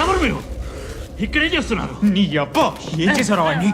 ఎవరు మీరు? ఇక్కడేం చేస్తున్నారు? నీ అబ్బా ఏం చేశారు వాడిని?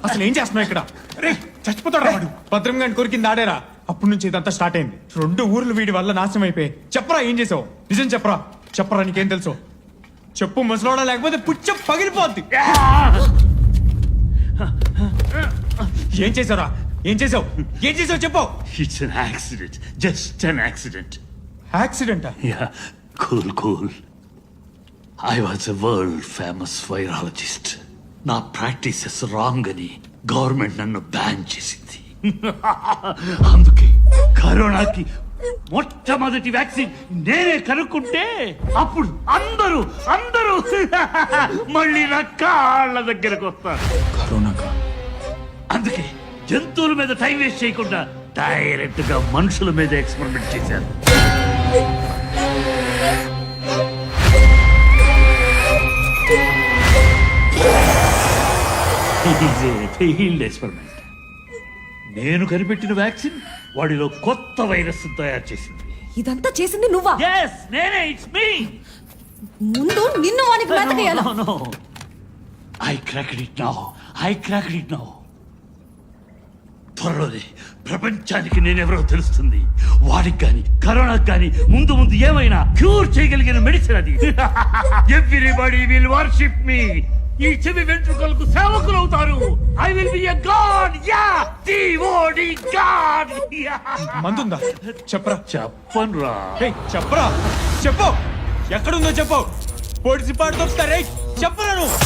అసలు ఏం చేస్తున్నావు ఇక్కడ? రే చచ్చిపోతాడు వాడు. భద్రం గాని కొరికింది ఆడేరా. అప్పటి నుంచి ఇదంతా స్టార్ట్ అయింది. 2 ఊర్లు వీడి వల్ల నాశనం అయిపోయి. చెప్పరా ఏం చేసావు? నిజం చెప్పరా. చెప్పరా నీకేం తెలుసు? చెప్పు ముసలోడా, లేకపోతే పుచ్చ పగిలిపోద్ది. ఏం చేసావురా? ఏం చేసావు? ఏం చేసావు చెప్పు. It's an accident, just an accident. యాక్సిడెంటా? Yeah, cool. I was a world famous virologist. నా ప్రాక్టీసెస్ రాంగ్ అని గవర్నమెంట్ నన్ను బ్యాన్ చేసింది. అందుకే కరోనాకి మొట్టమొదటి వ్యాక్సిన్ నేనే కనుక్కుంటే అప్పుడు అందరూ మళ్ళీ నా కాళ్ళ దగ్గరకు వస్తారు. కరోనాకా? అందుకే జంతువుల మీద టైం వేస్ట్ చేయకుండా డైరెక్ట్ గా మనుషుల మీద ఎక్స్పెరిమెంట్ చేశాను. ఎక్స్పెరిమెంట్. నేను కనిపెట్టిన వ్యాక్సిన్ వాడిలో కొత్త వైరస్ తయారు చేసింది. ఇదంతా చేసింది నువ్వా? yes నేనే. It's me. ముందు నిన్ను వానికి బ్రతకేయాలి. no I cracked it now. త్వరలోనే ప్రపంచానికి నేనెవరో తెలుస్తుంది. వాడికి గాని కరోనాకి గాని ముందు ఏమైనా క్యూర్ చేయగలిగిన మెడిసిన్ అది. Everybody will worship me. ఈ చెవి వెంట్రుకలకు సేవకులు అవుతారు. I will be a god. Yeah, the god. మందుందా? చెప్పరా. చెప్పనురా. చెప్పరా. చెప్పు. ఎక్కడుందో చెప్పు. పొడిసి పాడు తొక్కుతారే. చెప్పరా నువ్వు.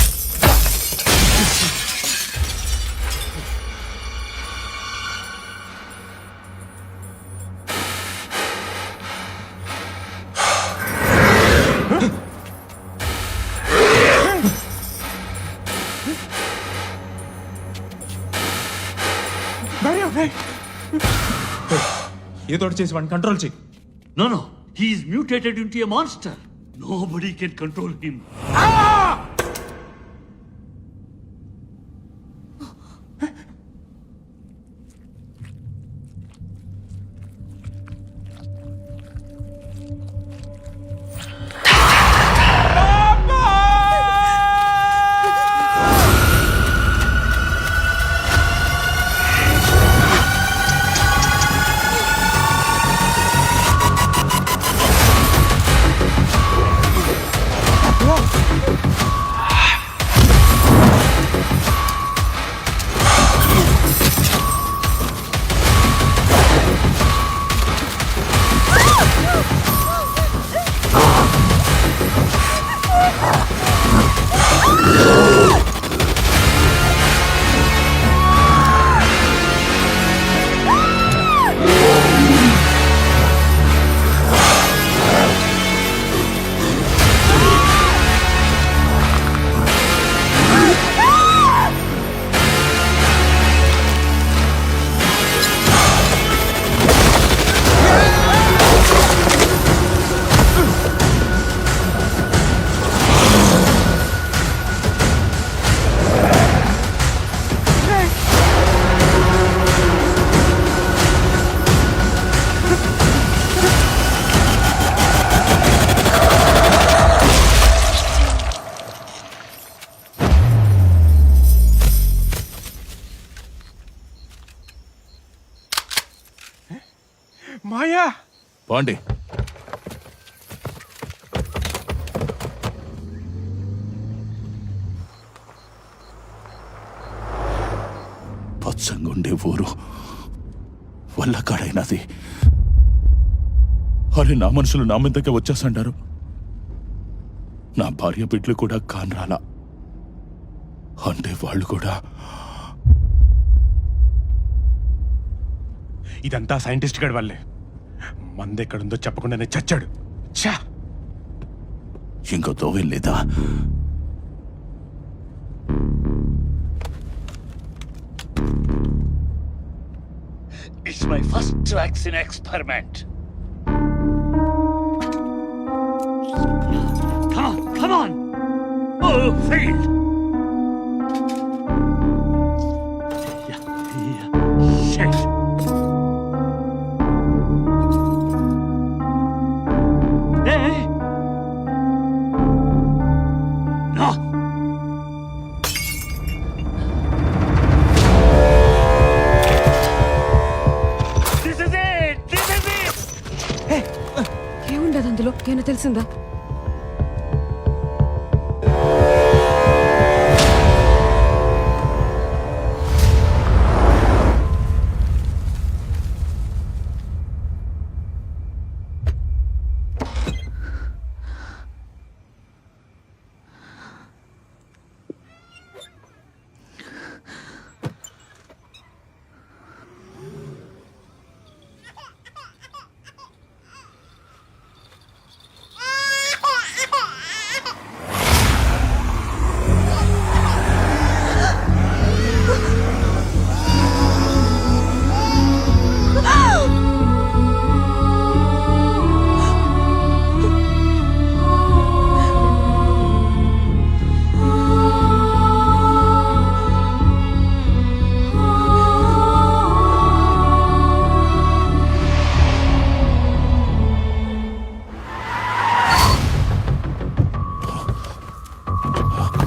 ఏదో చేసి వాడిని కంట్రోల్ చేయి. No, he is mutated into a monster. Nobody can control him. మాయా పాండే, పచ్చంగుండే ఊరు వల్లకాడైనది. అరే, నా మనుషులు నా మీదకే వచ్చేసంటారు. నా భార్య బిడ్డలు కూడా కానరాలా. అంటే వాళ్ళు కూడా. ఇదంతా సైంటిస్ట్ గడి వల్లే. మందెక్కడుందో చెప్పకుండానే చచ్చాడు. ఛా, ఇంకో దోవేం లేదా? It's my first vaccine experiment. Come on. Oh, failed. Shit. Hey. తెలిసిందా?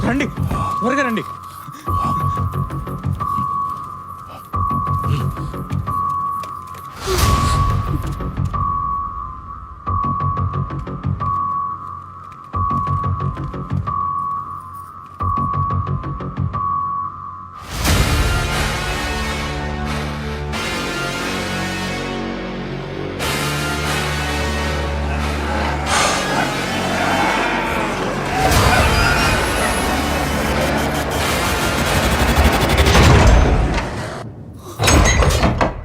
రండి, త్వరగా రండి.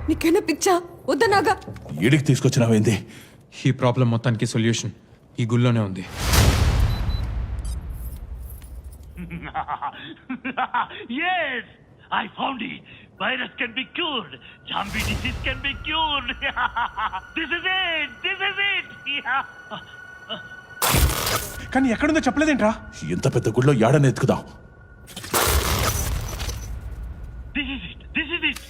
నీకైనా పిచ్చా? వద్దనాగా. ఈడికి తీసుకొచ్చినావేంది? ఈ ప్రాబ్లం మొత్తానికి సొల్యూషన్ ఈ గుళ్ళోనే ఉంది. Yes, I found it. Virus can be cured. Zombie disease can be cured. This is it. This is it. కానీ ఎక్కడుందో చెప్పలేదేంట్రా? ఇంత పెద్ద గుళ్ళో ఏడని ఎత్తుకుదాం. This is it. This is it.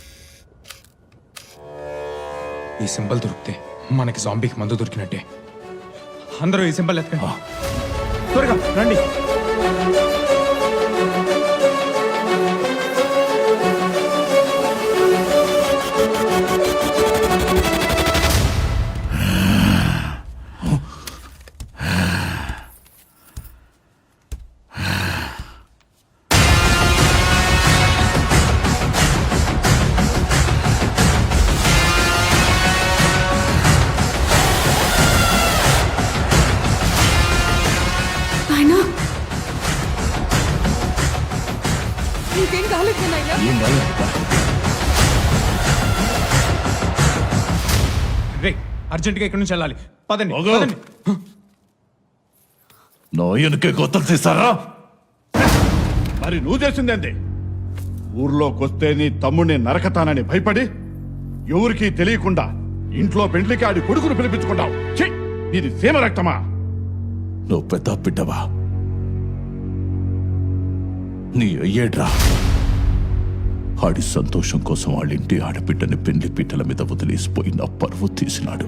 ఈ సింబల్ దొరికితే మనకి జాంబీకి మందు దొరికినట్టే. అందరూ ఈ సింబల్ ఎత్తుకండి. త్వరగా రండి. నాయనా, నీకేం కాలేదు నాయనా? ఏం కాదు. రే, అర్జెంటుగా ఇక్కడి నుంచి వెళ్ళాలి. పదండి, పోగు. పదండి. నోయనకే గొత్తలు తీస్తారా? మరి నువ్వు చేసిందేంది? ఊర్లోకొస్తే నీ తమ్ముడిని నరకతానని భయపడి ఎవరికీ తెలియకుండా ఇంట్లో పెండ్లికి ఆడి కొడుకును పిలిపించుకుంటావు. ఛీ! ఇది సీమ రక్తమా? నువ్వు పెద్ద బిడ్డవా? నీ అయ్యేడ్రా. ఆడి సంతోషం కోసం వాళ్ళింటి ఆడబిడ్డని పెండ్లి పీటల మీద వదిలేసిపోయిన పరువు తీసినాడు.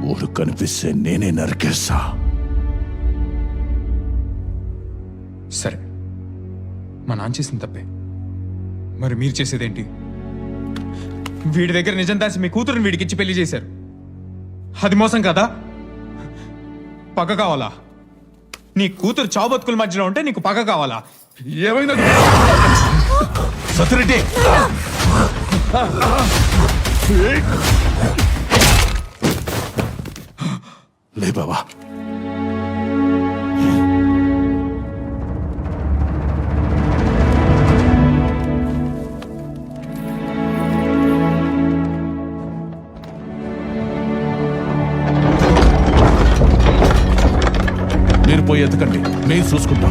ఊరు కనిపిస్తే నేనే నరికేస్తా. సరే, మా నాన్న చేసిన తప్పే. మరి మీరు చేసేదేంటి? వీడి దగ్గర నిజం దాసి మీ కూతురుని వీడికిచ్చి పెళ్లి చేశారు. అది మోసం కదా? పగ కావాలా? నీ కూతురు చావు బతుకుల మధ్యలో ఉంటే నీకు పగ కావాలా? ఏమైనా సత్యరెడ్డి, లే బావా. మీరు పోయి ఎత్తకండి, నేను చూసుకుంటా.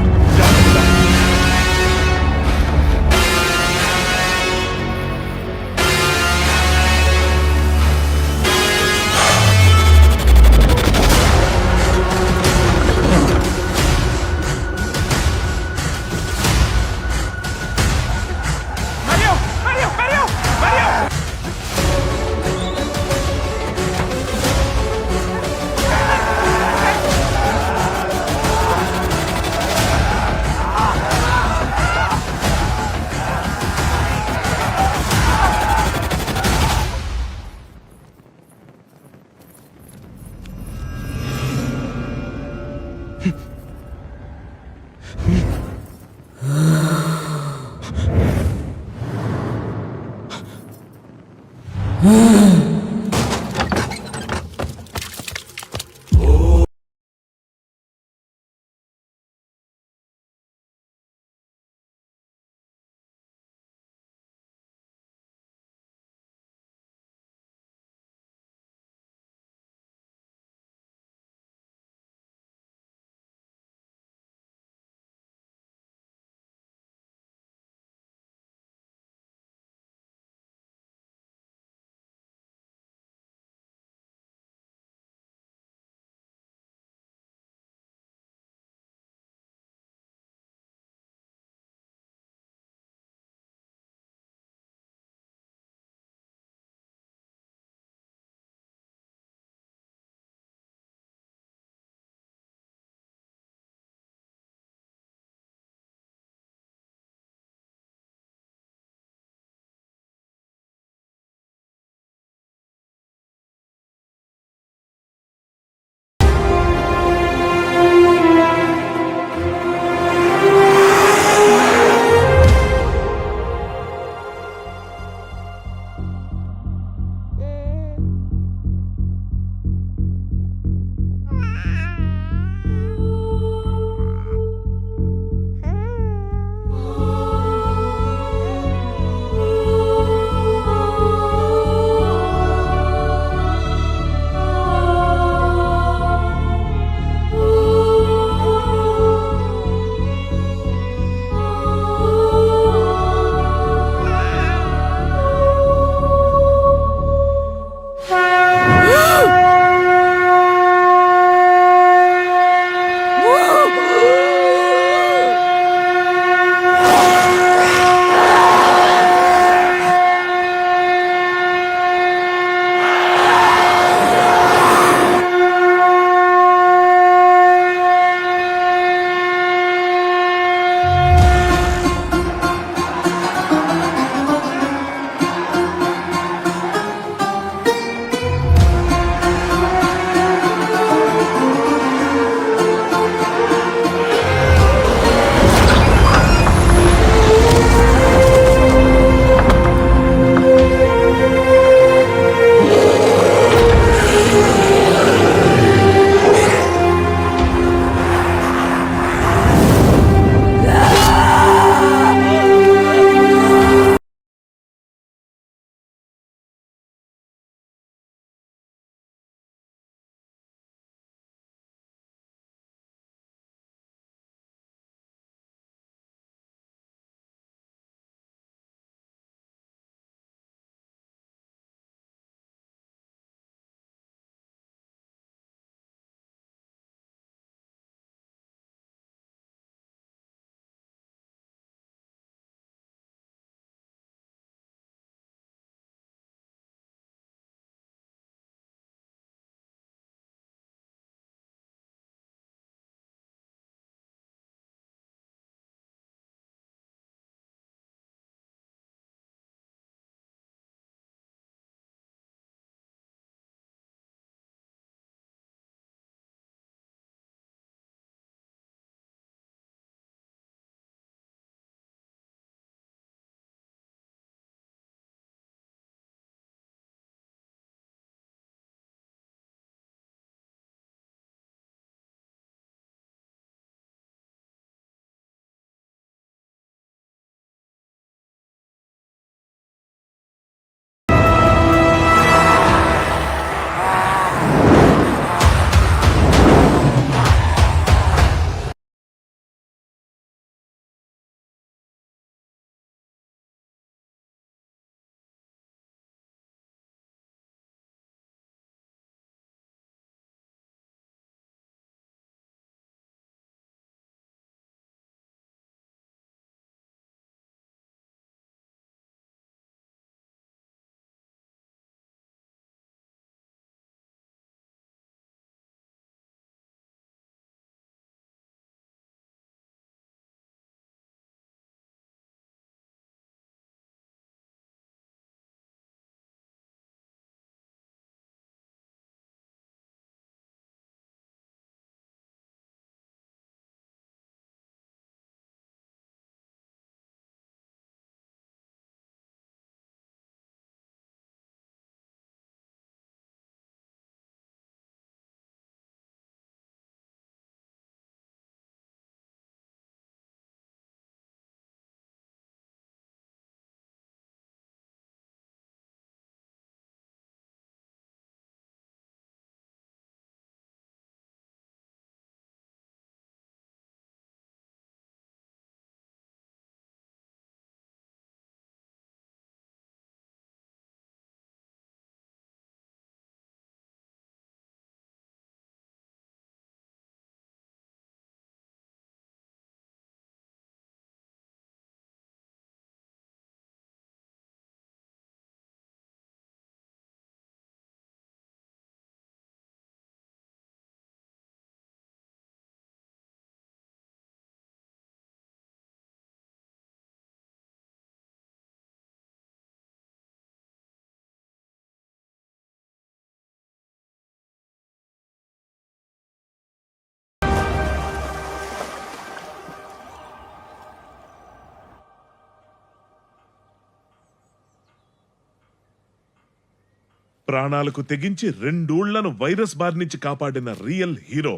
ప్రాణాలకు తెగించి 2 ఊళ్లను వైరస్ బారి నుంచి కాపాడిన రియల్ హీరో.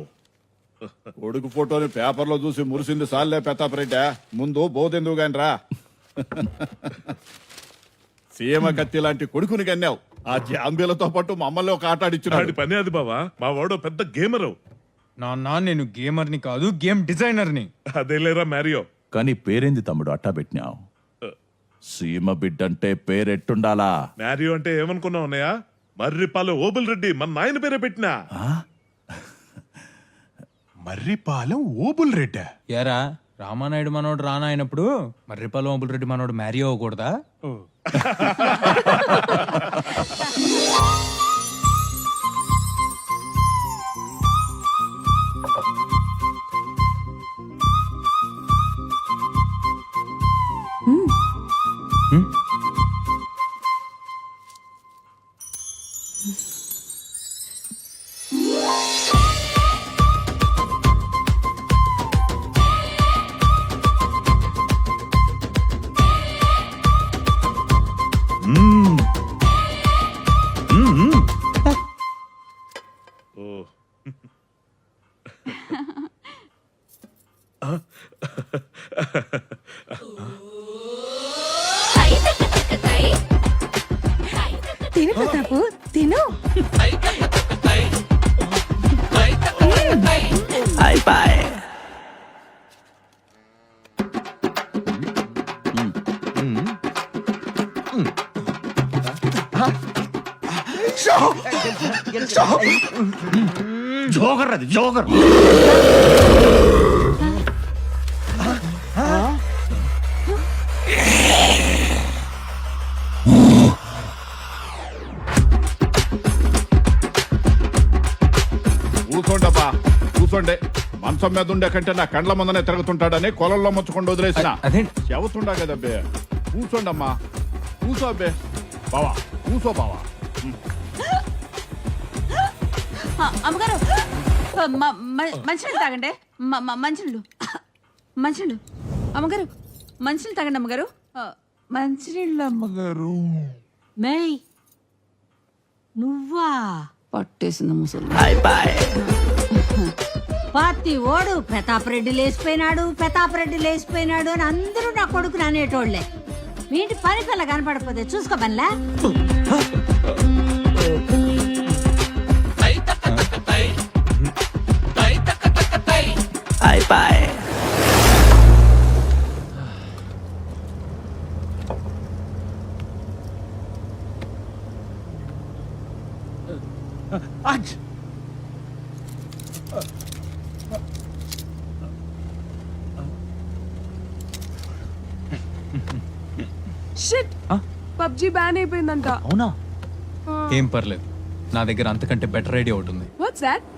కొడుకు ఫోటోని పేపర్లో చూసి మురిసింది సార్లే పెతాపరెడ్డా, ముందు బోధెందుకు గాని రా. సీమ కత్తి లాంటి కొడుకుని కన్నావు. ఆ జాంబీలతో పాటు మమ్మల్ని ఒక ఆట ఆడి ఆడిచ్చున్నాడు. పని అది బావా, మా వాడు పెద్ద గేమరు. నాన్న నేను గేమర్ని కాదు గేమ్ డిజైనర్ని. అదేలేరా మ్యారియో. కానీ పేరేంది తమ్ముడు అట్టా పెట్టినావు? సీమ బిడ్డంటే పేరెట్టుండాలా? మ్యారియో అంటే ఏమనుకున్నావు అన్నయ్య? మర్రిపాలెం ఓబుల్ రెడ్డి మన నాయన పేరే పెట్టినా. మర్రిపాలెం ఓబుల్ రెడ్డా? ఏరా రామానాయుడు మనోడు రానా అయినప్పుడు మర్రిపాలెం ఓబుల్ రెడ్డి మనోడు మ్యారీ అవ్వకూడదా? ఓ తిను ప్రతాపు తిను. జోగర్ అది జోగర్. కూర్చోండబ్బా కూర్చోండి. మంచం మీద ఉండే కంటే నా కండ్ల ముందనే తిరుగుతుంటాడని కొలంలో ముచ్చుకుండా వదిలేసిన. అదే చెబుతుండా కదబ్బే. కూర్చోండమ్మా, కూర్చో అబ్బే. బావా కూర్చో బావా. అమ్మగారు మంచినీళ్ళు తాగండి. మంచినీళ్ళు మంచినీళ్ళు అమ్మగారు, మంచినీళ్ళు తాగండి అమ్మగారు. మంచినీళ్ళు అమ్మగారు. మేయ్ నువ్వా? పట్టేసింది ముసలి. పార్టీ ఓడు ప్రతాపరెడ్డి లేచిపోయినాడు అని అందరూ నా కొడుకుని అనేటోళ్లే. మీ ఇంటి పని పిల్ల కనపడకపోతే చూసుకో పనిలా. షిట్, పబ్జి బ్యాన్ అయిపోయిందంట. అవునా? ఏం పర్లేదు, నా దగ్గర అంతకంటే బెటర్ ఐడియా ఒకటి ఉంది. What's that?